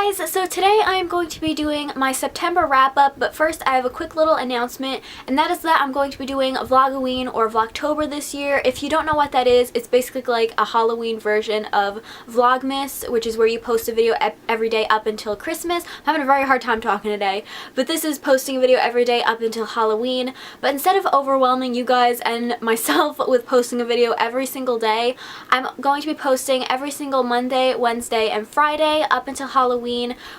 guys, so today I am going to be doing my September wrap up, but first I have a quick little announcement, and that is that I'm going to be doing VLOGOWEEN or Vlogtober this year. If you don't know what that is, it's basically like a Halloween version of Vlogmas, which is where you post a video every day up until Christmas. I'm having a very hard time talking today, but this is posting a video every day up until Halloween. But instead of overwhelming you guys and myself with posting a video every single day, I'm going to be posting every single Monday, Wednesday, and Friday up until Halloween,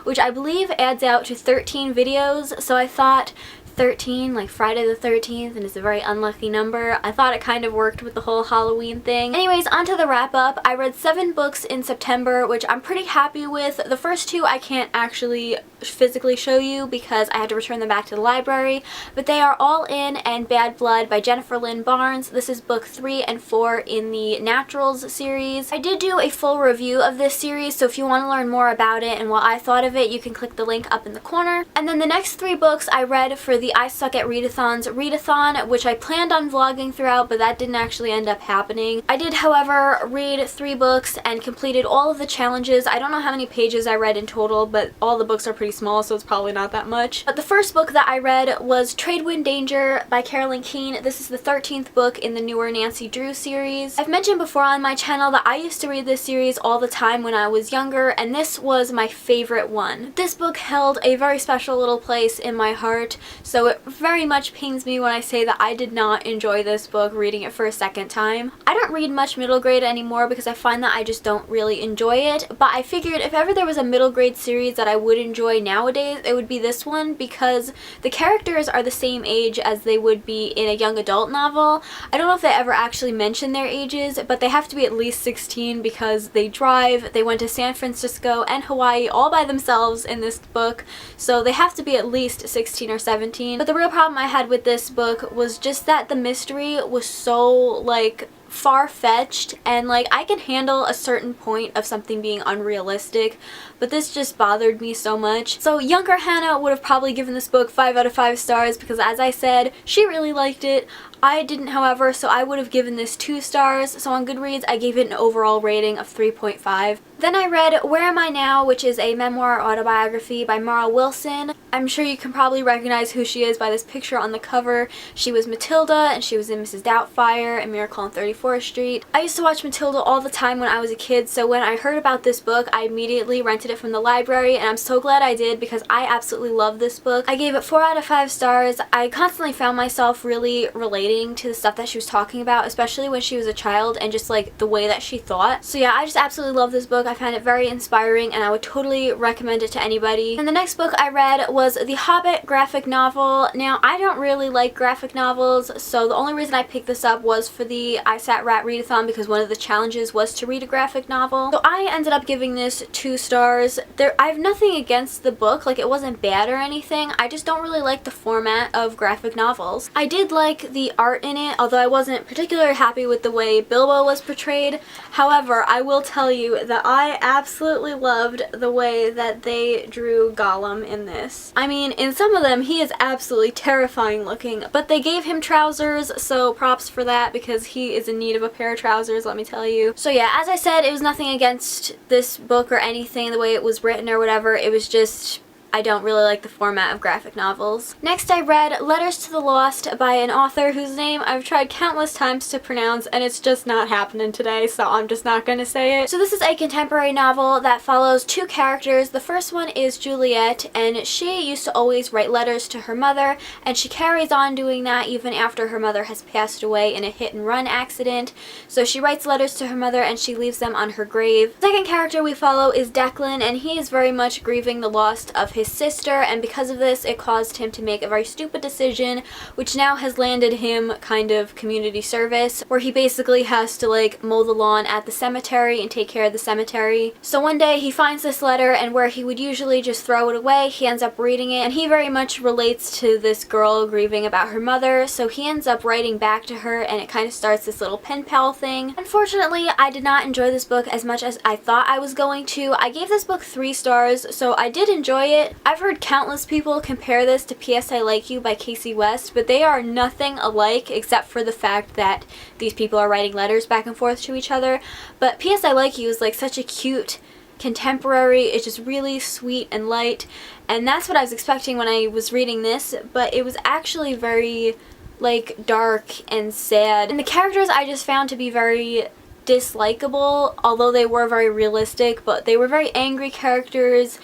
which I believe adds out to 13 videos. So I thought 13, like Friday the 13th, and it's a very unlucky number. I thought it kind of worked with the whole Halloween thing. Anyways, on to the wrap up. I read 7 books in September, which I'm pretty happy with. The first 2 I can't actually physically show you because I had to return them back to the library, but they are All In and Bad Blood by Jennifer Lynn Barnes. This is book 3 and 4 in the Naturals series. I did do a full review of this series, so if you want to learn more about it and what I thought of it, you can click the link up in the corner. And then the next 3 books I read for the I Suck at Readathon's readathon, which I planned on vlogging throughout, but that didn't actually end up happening. I did, however, read 3 books and completed all of the challenges. I don't know how many pages I read in total, but all the books are pretty small, so it's probably not that much. But the first book that I read was Tradewind Danger by Carolyn Keene. This is the 13th book in the newer Nancy Drew series. I've mentioned before on my channel that I used to read this series all the time when I was younger, and this was my favorite one. This book held a very special little place in my heart, so it very much pains me when I say that I did not enjoy this book reading it for a second time. I don't read much middle grade anymore because I find that I just don't really enjoy it, but I figured if ever there was a middle grade series that I would enjoy nowadays, it would be this one because the characters are the same age as they would be in a young adult novel. I don't know if they ever actually mention their ages, but they have to be at least 16 because they drive, they went to San Francisco and Hawaii all by themselves in this book, so they have to be at least 16 or 17. But the real problem I had with this book was just that the mystery was so, like, far-fetched, and like I can handle a certain point of something being unrealistic, but this just bothered me so much. So younger Hannah would have probably given this book 5 out of 5 stars because, as I said, she really liked it. I didn't, however, so I would have given this 2 stars. So on Goodreads I gave it an overall rating of 3.5. Then I read Where Am I Now, which is a memoir autobiography by Mara Wilson. I'm sure you can probably recognize who she is by this picture on the cover. She was Matilda, and she was in Mrs. Doubtfire and Miracle on 34th Street. I used to watch Matilda all the time when I was a kid, so when I heard about this book, I immediately rented it from the library, and I'm so glad I did because I absolutely love this book. I gave it 4 out of 5 stars. I constantly found myself really relating to the stuff that she was talking about, especially when she was a child and just like the way that she thought. So yeah, I just absolutely love this book. I found it very inspiring and I would totally recommend it to anybody. And the next book I read was the Hobbit graphic novel. Now, I don't really like graphic novels, so the only reason I picked this up was for the I Sat Rat Readathon because one of the challenges was to read a graphic novel. So I ended up giving this 2 stars. I have nothing against the book, like it wasn't bad or anything. I just don't really like the format of graphic novels. I did like the art in it, although I wasn't particularly happy with the way Bilbo was portrayed. However, I will tell you that I absolutely loved the way that they drew Gollum in this. I mean, in some of them he is absolutely terrifying looking, but they gave him trousers, so props for that because he is in need of a pair of trousers, let me tell you. So yeah, as I said, it was nothing against this book or anything, the way it was written or whatever. It was just, I don't really like the format of graphic novels. Next I read Letters to the Lost by an author whose name I've tried countless times to pronounce and it's just not happening today, so I'm just not gonna say it. So this is a contemporary novel that follows 2 characters. The first one is Juliet, and she used to always write letters to her mother, and she carries on doing that even after her mother has passed away in a hit-and-run accident. So she writes letters to her mother and she leaves them on her grave. The second character we follow is Declan, and he is very much grieving the loss of his sister, and because of this it caused him to make a very stupid decision, which now has landed him kind of community service, where he basically has to like mow the lawn at the cemetery and take care of the cemetery. So one day he finds this letter, and where he would usually just throw it away, he ends up reading it, and he very much relates to this girl grieving about her mother, so he ends up writing back to her, and it kind of starts this little pen pal thing. Unfortunately, I did not enjoy this book as much as I thought I was going to. I gave this book 3 stars, so I did enjoy it. I've heard countless people compare this to P.S. I Like You by Casey West, but they are nothing alike except for the fact that these people are writing letters back and forth to each other. But P.S. I Like You is like such a cute contemporary. It's just really sweet and light, and that's what I was expecting when I was reading this, but it was actually very like dark and sad. And the characters I just found to be very dislikable, although they were very realistic, but they were very angry characters.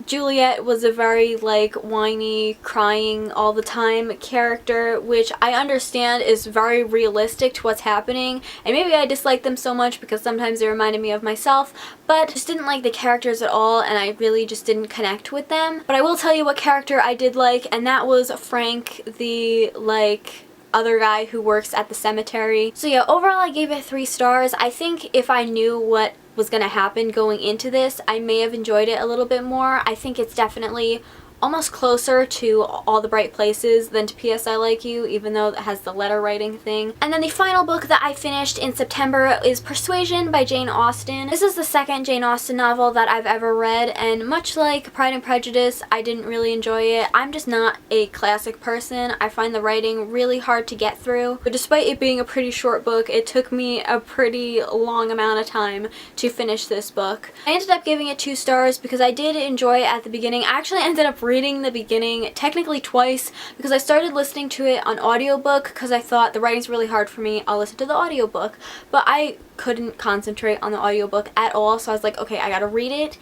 Juliet was a very like whiny, crying all the time character, which I understand is very realistic to what's happening, and maybe I dislike them so much because sometimes they reminded me of myself, but just didn't like the characters at all, and I really just didn't connect with them. But I will tell you what character I did like, and that was Frank, the like other guy who works at the cemetery. So yeah, overall I gave it 3 stars. I think if I knew what was going to happen going into this, I may have enjoyed it a little bit more. I think it's definitely almost closer to All the Bright Places than to P.S. I Like You, even though it has the letter writing thing. And then the final book that I finished in September is Persuasion by Jane Austen. This is the second Jane Austen novel that I've ever read, and much like Pride and Prejudice, I didn't really enjoy it. I'm just not a classic person. I find the writing really hard to get through. But despite it being a pretty short book, it took me a pretty long amount of time to finish this book. I ended up giving it 2 stars because I did enjoy it at the beginning. I actually ended up reading the beginning technically twice because I started listening to it on audiobook because I thought the writing's really hard for me, I'll listen to the audiobook. But I couldn't concentrate on the audiobook at all, so I was like, okay, I gotta read it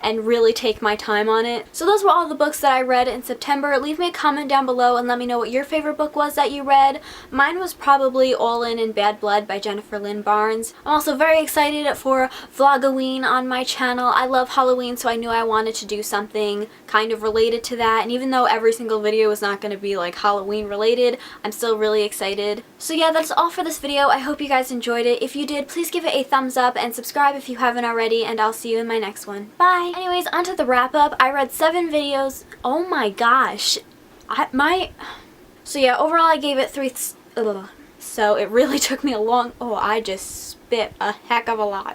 and really take my time on it. So those were all the books that I read in September. Leave me a comment down below and let me know what your favorite book was that you read. Mine was probably All In and Bad Blood by Jennifer Lynn Barnes. I'm also very excited for VLOGOWEEN on my channel. I love Halloween, so I knew I wanted to do something kind of related to that, and even though every single video is not going to be like Halloween related, I'm still really excited. So yeah, that's all for this video. I hope you guys enjoyed it. If you did, please give it a thumbs up and subscribe if you haven't already, and I'll see you in my next one. Bye! Anyways, onto the wrap up. I read 7 videos. Oh my gosh. So yeah, overall I gave it 3. So it really took me a long, I just spit a heck of a lot.